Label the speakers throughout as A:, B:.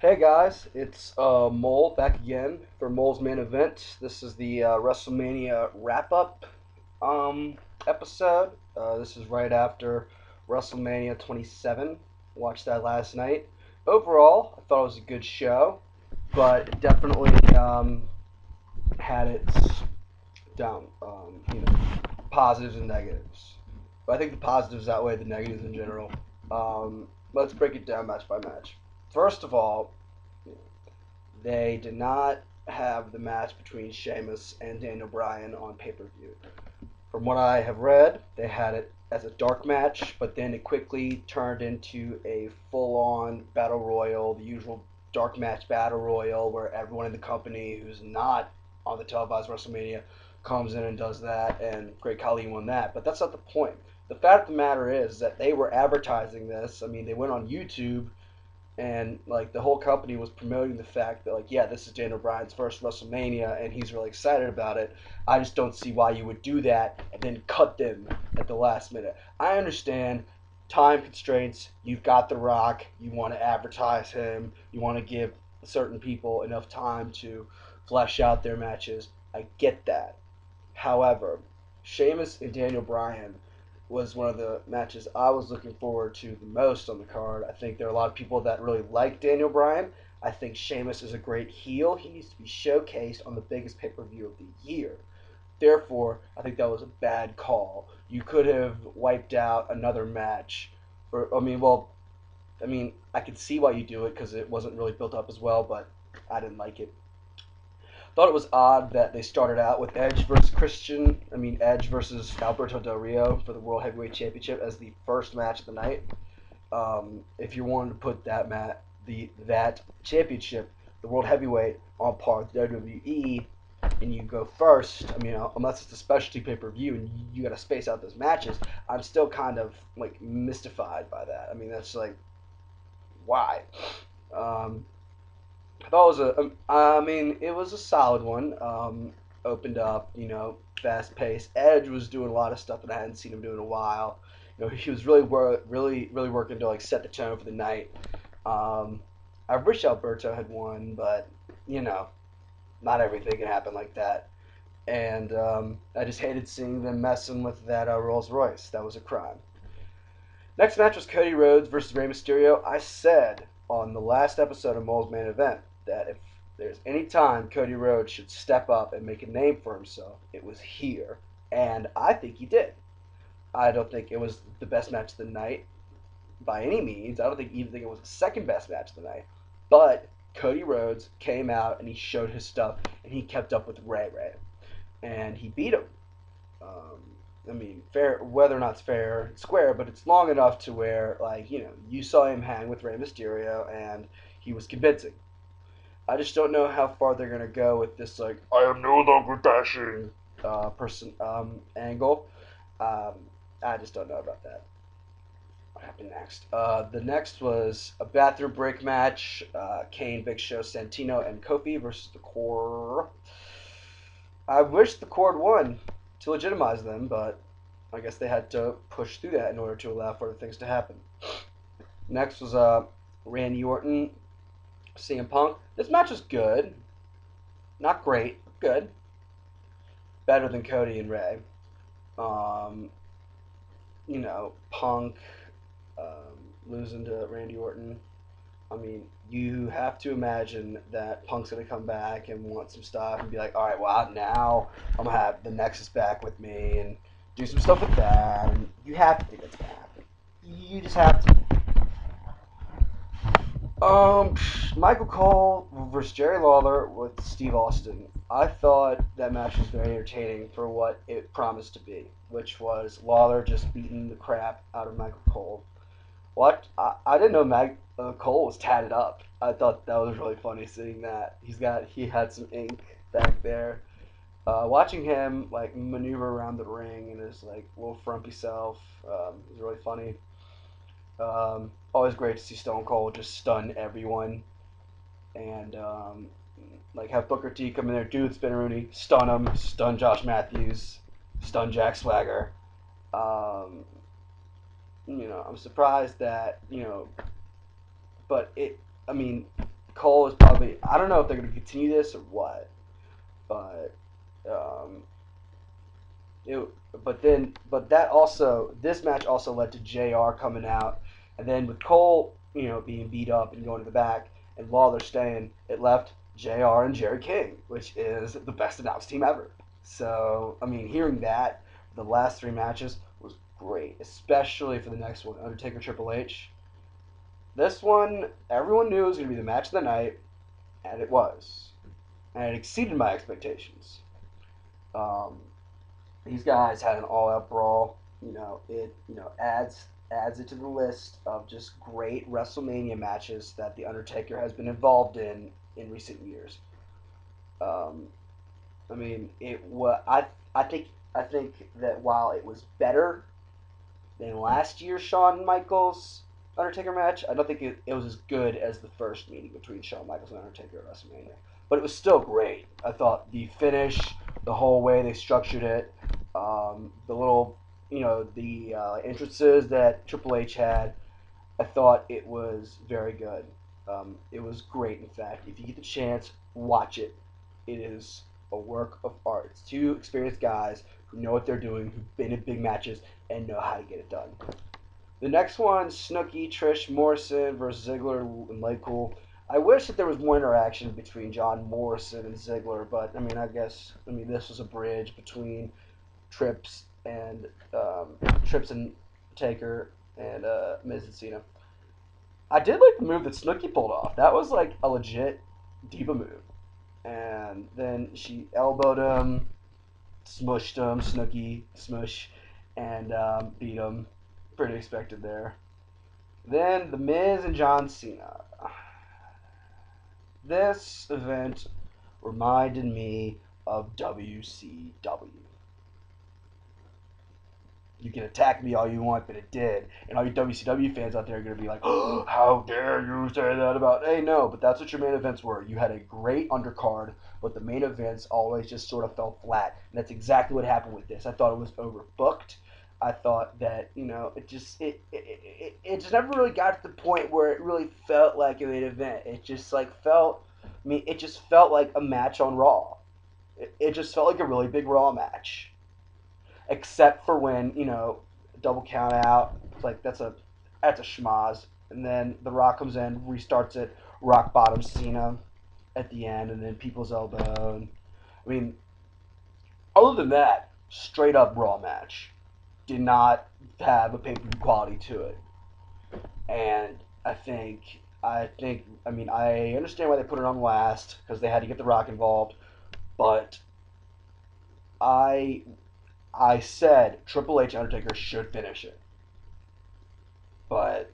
A: Hey guys, it's Mole back again for Mole's main event. This is the WrestleMania wrap up episode. This is right after WrestleMania 27. Watched that last night. Overall, I thought it was a good show, but it definitely had its down, positives and negatives. But I think the positives outweigh the negatives in general. Let's break it down match by match. First of all, they did not have the match between Sheamus and Daniel Bryan on pay per view. From what I have read, they had it as a dark match, but then it quickly turned into a full on battle royal, the usual dark match battle royal where everyone in the company who's not on the televised WrestleMania comes in and does that, and Great Khali won that. But that's not the point. The fact of the matter is that they were advertising this. I mean, they went on YouTube and like the whole company was promoting the fact that like yeah, this is Daniel Bryan's first WrestleMania and he's really excited about it. I just don't see why you would do that and then cut them at the last minute. I understand time constraints. You've got The Rock. You want to advertise him. You want to give certain people enough time to flesh out their matches. I get that. However, Sheamus and Daniel Bryan was one of the matches I was looking forward to the most on the card. I think there are a lot of people that really like Daniel Bryan. I think Sheamus is a great heel. He needs to be showcased on the biggest pay-per-view of the year. Therefore, I think that was a bad call. You could have wiped out another match. I could see why you do it because it wasn't really built up as well, but I didn't like it. Thought it was odd that they started out with Edge versus Alberto Del Rio for the World Heavyweight Championship as the first match of the night. If you wanted to put that championship, the World Heavyweight, on par with WWE, and you go first, unless it's a specialty pay per view and you got to space out those matches, I'm still kind of like mystified by that. I mean, that's like why. Um, I thought it was it was a solid one. Opened up, fast paced. Edge was doing a lot of stuff that I hadn't seen him do in a while. He was really working to like set the tone for the night. I wish Alberto had won, but not everything can happen like that. And I just hated seeing them messing with that Rolls Royce. That was a crime. Next match was Cody Rhodes versus Rey Mysterio. I said on the last episode of Mole's main event that if there's any time Cody Rhodes should step up and make a name for himself, it was here. And I think he did. I don't think it was the best match of the night by any means. I don't even think it was the second best match of the night. But Cody Rhodes came out and he showed his stuff and he kept up with Ray. And he beat him. Fair, whether or not it's fair, it's square, but it's long enough to where, you saw him hang with Rey Mysterio, and he was convincing. I just don't know how far they're gonna go with this, like, I am no longer dashing, angle. Um, I just don't know about that. What happened next? The next was a bathroom break match. Kane, Big Show, Santino, and Kofi versus the Core. I wish the Cord won to legitimize them, but I guess they had to push through that in order to allow for things to happen. Next was Randy Orton, CM Punk. This match was good. Not great, but good. Better than Cody and Ray. Punk losing to Randy Orton. You have to imagine that Punk's going to come back and want some stuff and be like, all right, well, now I'm going to have the Nexus back with me and do some stuff with that. And you have to think it's going to happen. You just have to. Michael Cole versus Jerry Lawler with Steve Austin. I thought that match was very entertaining for what it promised to be, which was Lawler just beating the crap out of Michael Cole. What? I didn't know Cole was tatted up. I thought that was really funny seeing that. He had some ink back there. Watching him like maneuver around the ring and his like little frumpy self was really funny. Always great to see Stone Cold just stun everyone and like have Booker T come in there, do the Spinneroonie, stun him, stun Josh Matthews, stun Jack Swagger. I'm surprised that but Cole is probably, I don't know if they're going to continue this or what, but um, it, this match also led to JR coming out, and then with Cole, being beat up and going to the back, and Lawler staying, it left JR and Jerry King, which is the best announced team ever. So, I mean, hearing that, the last three matches was great, especially for the next one, Undertaker Triple H. This one, everyone knew it was going to be the match of the night, and it was. And it exceeded my expectations. Um, these guys had an all-out brawl. It adds it to the list of just great WrestleMania matches that the Undertaker has been involved in recent years. Um, I mean, I think that while it was better than last year's Shawn Michaels Undertaker match, I don't think it was as good as the first meeting between Shawn Michaels and Undertaker at WrestleMania. But it was still great. I thought the finish, the whole way they structured it, the little, the entrances that Triple H had, I thought it was very good. It was great, in fact. If you get the chance, watch it. It is a work of art. It's two experienced guys who know what they're doing, who've been in big matches, and know how to get it done. The next one, Snooki, Trish Morrison versus Ziggler and Michael. I wish that there was more interaction between John Morrison and Ziggler, but I guess this was a bridge between Trips and Taker and Miz and Cena. I did like the move that Snooki pulled off. That was like a legit diva move. And then she elbowed him, smushed him, Snooki, smush, and beat him. Pretty expected there. Then The Miz and John Cena. This event reminded me of WCW. You can attack me all you want, but it did. And all you WCW fans out there are going to be like, oh, how dare you say that about... Hey, no, but that's what your main events were. You had a great undercard, but the main events always just sort of fell flat. And that's exactly what happened with this. I thought it was overbooked. I thought that, it just never really got to the point where it really felt like a main event. It just it just felt like a match on Raw. It just felt like a really big Raw match. Except for when, double count out. It's like, that's a schmaz. And then The Rock comes in, restarts it, rock bottom Cena at the end, and then people's elbow. And, other than that, straight up Raw match. Did not have a pay-per-view quality to it. And I understand why they put it on last, because they had to get The Rock involved, but I said Triple H Undertaker should finish it. But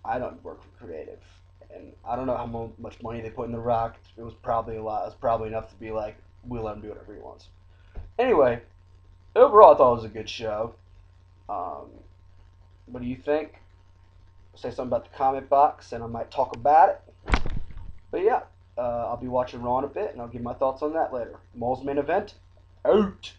A: I don't work for creative. And I don't know how much money they put in The Rock. It was probably a lot. It was probably enough to be like, we'll let him do whatever he wants. Anyway, overall I thought it was a good show. What do you think? Say something about the comment box and I might talk about it. But yeah, I'll be watching Raw in a bit and I'll give my thoughts on that later. Mole's main event, out.